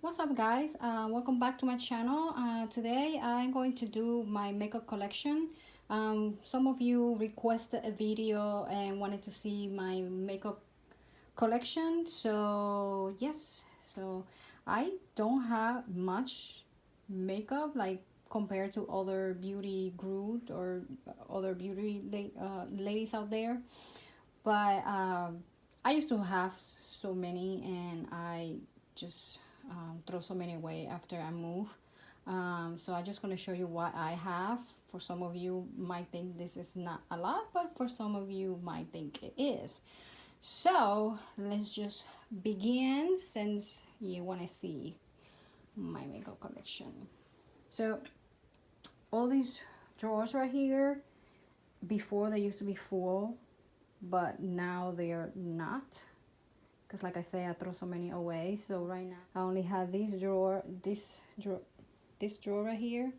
What's up, guys? Welcome back to my channel. Today I'm going to do my makeup collection. Some of you requested a video and wanted to see my makeup collection, so yes. So I don't have much makeup like compared to other beauty groups or other beauty ladies out there, but I used to have so many, and I just throw so many away after I move. So I'm just going to show you what I have. For some of you might think this is not a lot, but for some of you might think it is. So let's just begin, since you want to see my makeup collection. So all these drawers right here, before they used to be full, but now they're not, because like I say, I throw so many away. So right now I only have this drawer right here,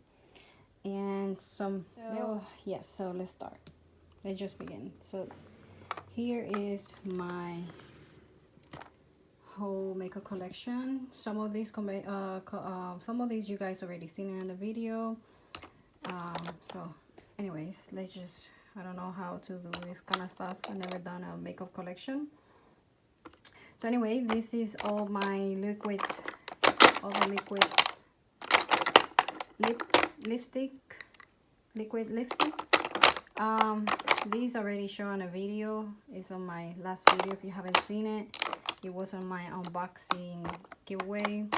and some. Yes, so let's start. Let's just begin. So here is my whole makeup collection. Some of these you guys already seen it in the video. So anyways, let's just, I don't know how to do this kind of stuff. I've never done a makeup collection. So anyway, this is all my liquid lipstick. These already shown a video. It's on my last video. If you haven't seen it, it was on my unboxing giveaway.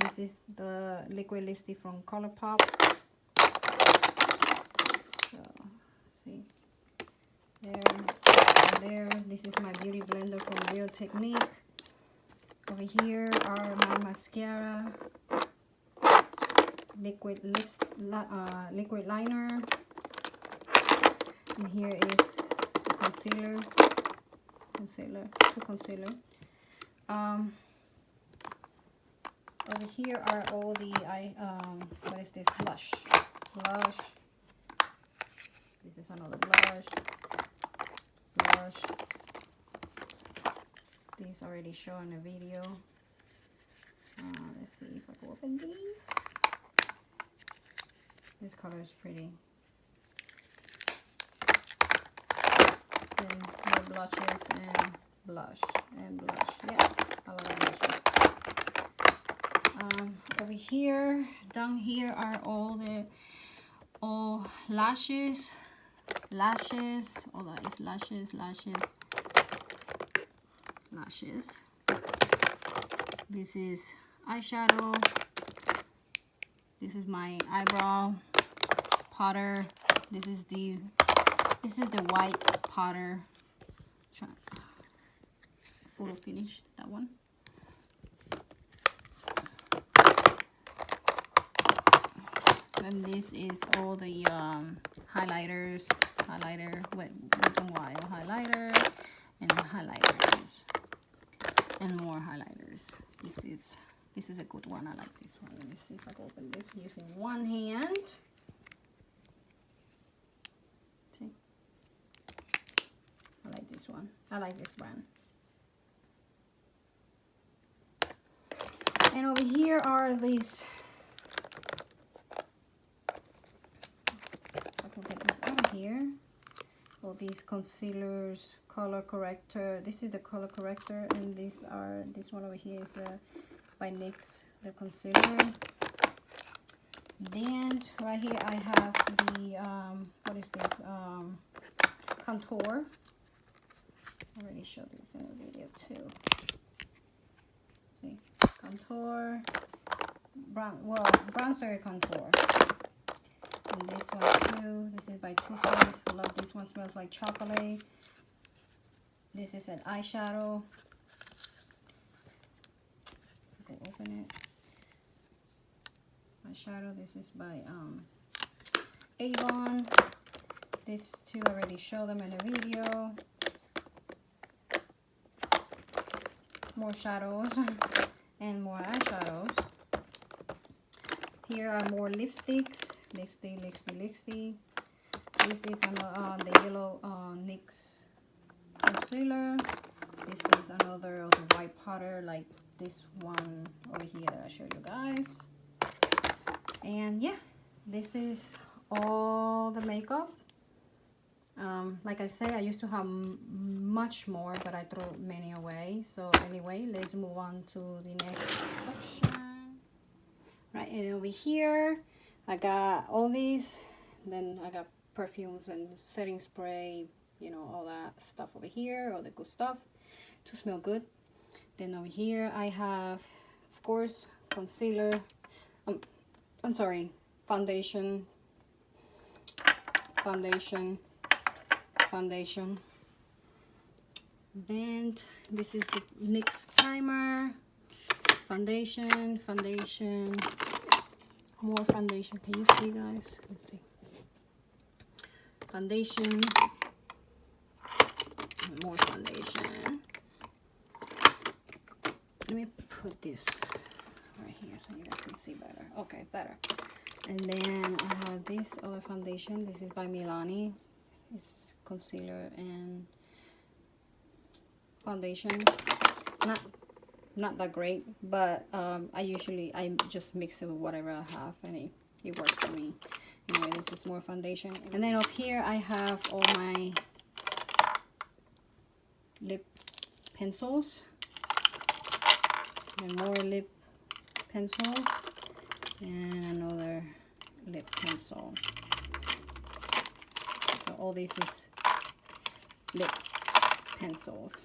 This is the liquid lipstick from ColourPop. So see there. This is my beauty blender from Real Technique. Over here are my mascara, liquid liner, and here is the concealer. Over here are all the what is this? Blush. This is another blush. These already shown in the video. Let's see if I can open these. This color is pretty. Then more blushes and blush. Yes, I love blushes. Over here, down here are all lashes. All that is lashes. This is eyeshadow. This is my eyebrow powder. This is the white powder. Photo finish that one. And this is all the highlighters. Wet and wild highlighter, and highlighters, and more highlighters. This is a good one. I like this one. Let me see if I can open this using one hand. See, I like this one. I like this brand. And over here are these. Here, all these concealers, color corrector. This is the color corrector, and this one over here is by NYX, the concealer. Then right here I have the what is this? Contour. I already showed this in the video too. See, contour, bronzer contour. And this one too. This is by Too Faced. I love this one. Smells like chocolate. This is an eyeshadow. Okay, open it. Eyeshadow. This is by Avon. These two already showed them in the video. More shadows and more eyeshadows. Here are more lipsticks. Lipstick. This is the yellow NYX concealer. This is another of the white powder, like this one over here that I show you guys. And yeah, this is all the makeup. Like I say, I used to have much more, but I threw many away. So anyway, let's move on to the next section. Right, and over here I got all these. Then I got perfumes and setting spray, you know, all that stuff over here, all the good stuff to smell good. Then over here I have, of course, concealer, I'm sorry, foundation, then this is the NYX primer, foundation, more foundation. Can you see, guys? Let's see. Foundation, more foundation. Let me put this right here so you guys can see better. Okay, better. And then I have this other foundation. This is by Milani. It's concealer and foundation. Not that great, but I just mix it with whatever I have, and it works for me. Anyway, this is more foundation. And then up here I have all my lip pencils and more lip pencil and another lip pencil. So all this is lip pencils.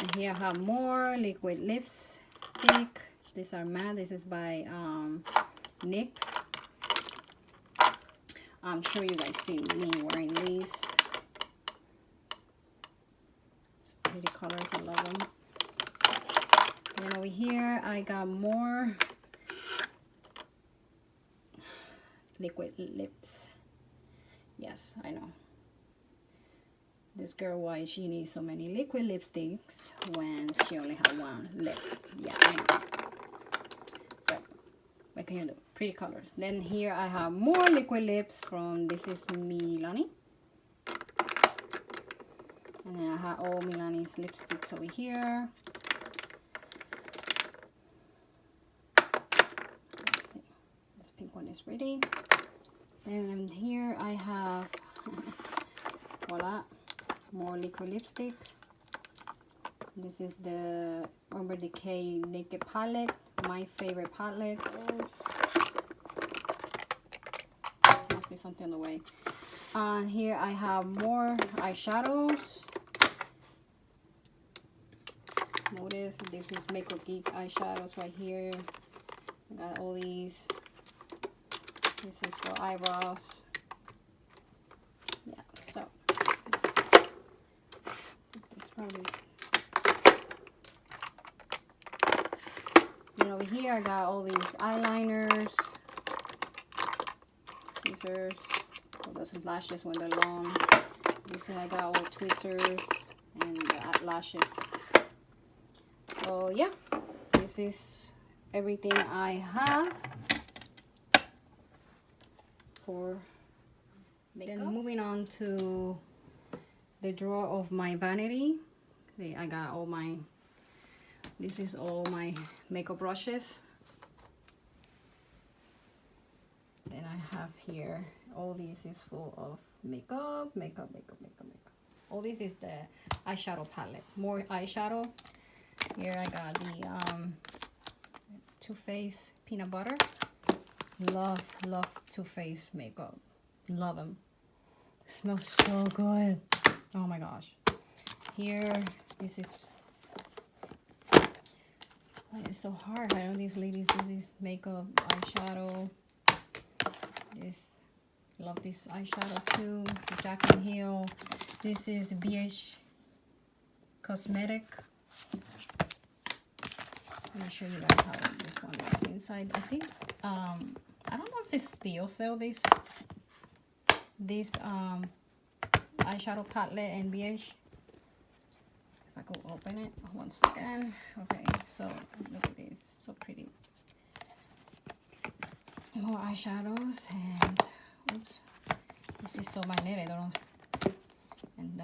And here I have more liquid lipstick. These are matte. This is by NYX. I'm sure you guys see me wearing these. It's pretty colors, I love them. And over here I got more liquid lips. Yes, I know. This girl, why she needs so many liquid lipsticks when she only has one lip. Yeah, I know. But what can you do? Pretty colors. Then here I have more liquid lips from, this is Milani. And then I have all Milani's lipsticks over here. Let's see. This pink one is ready. And here I have, voila, more liquid lipstick. This is the Urban Decay Naked palette, my favorite palette. Must be something on the way. And here I have more eyeshadows. Motive. This is Makeup Geek eyeshadows right here. I got all these. This is for eyebrows. Yeah, so this probably. And over here I got all these eyeliners, scissors, all those lashes when they're long. This is I got all tweezers and lashes. So yeah, this is everything I have for makeup. Then moving on to the drawer of my vanity. I got all my, this is all my makeup brushes. Then I have here, all this is full of makeup. All this is the eyeshadow palette, more eyeshadow. Here I got the Too Faced peanut butter. Love Too Faced makeup. Love them. Smells so good. Oh my gosh. Here, this is. Why it's so hard? I know these ladies do this makeup eyeshadow. This, love this eyeshadow too. Jack and Hill. This is BH Cosmetic. Let me show you guys how this one is inside. I think I don't know if they still sell this eyeshadow palette and BH. If I go open it, one second. Okay, so look at this, so pretty. More eyeshadows and oops, this is so magnetic. Don't. And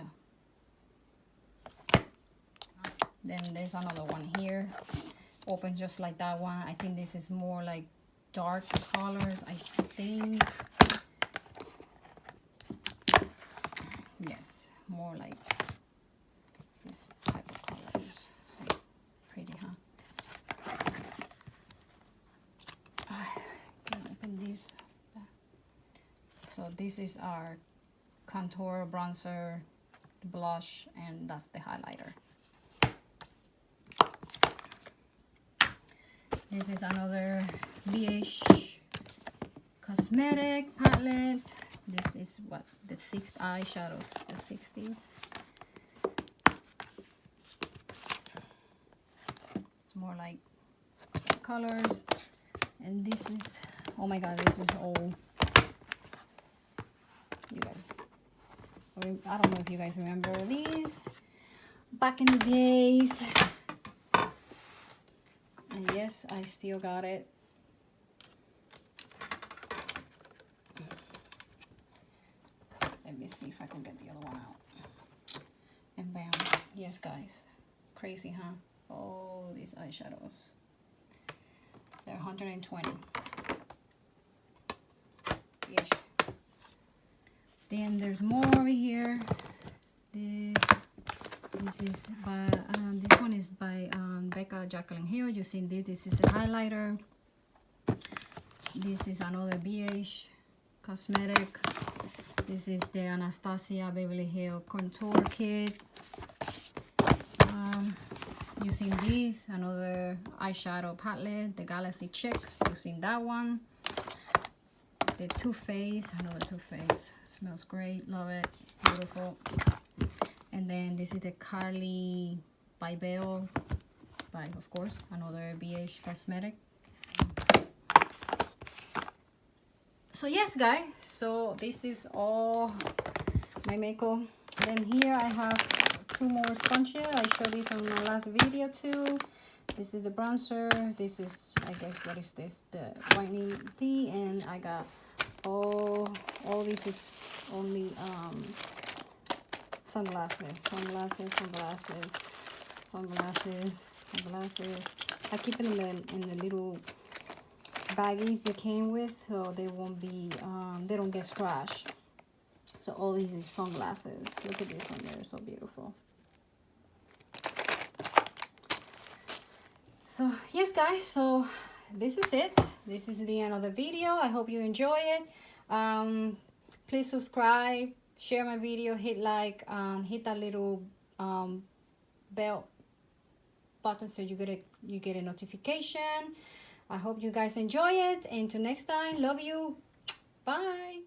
then there's another one here. open just like that one. I think this is more like dark colors, I think. Yes, more like this type of colors. Pretty, huh? Can I open these? So this is our contour, bronzer, blush, and that's the highlighter. This is another BH cosmetic palette. This is what, the 6 eyeshadows, the 60s. It's more like colors. And this is, oh my god, this is old. You guys, I don't know if you guys remember these back in the days. And yes, I still got it. Let me see if I can get the other one out. And bam. Yes, guys. Crazy, huh? Oh, these eyeshadows. They're 120. Yes. Then there's more over here. This is by this one is by Becca Jacqueline Hill. You seen this? This is a highlighter. This is another BH cosmetic. This is the Anastasia Beverly Hills contour kit. You seen this? Another eyeshadow palette, the Galaxy Chick. You seen that one? The Too Faced, another Too Faced. Smells great. Love it. Beautiful. And then this is the Carly by Belle, by, of course, another BH cosmetic. So yes, guys, so this is all my makeup. Then here I have 2 more sponges. I showed this on my last video too. This is the bronzer. This is, I guess, what is this? The whitening tea. And I got all this is only sunglasses. I keep it in the little baggies they came with, so they won't be they don't get scratched. So all these is sunglasses. Look at this one, they're so beautiful. So yes, guys, so this is it. This is the end of the video. I hope you enjoy it. Please subscribe, share my video, hit like, hit that little bell button so you get a notification. I hope you guys enjoy it. Until next time, love you. Bye.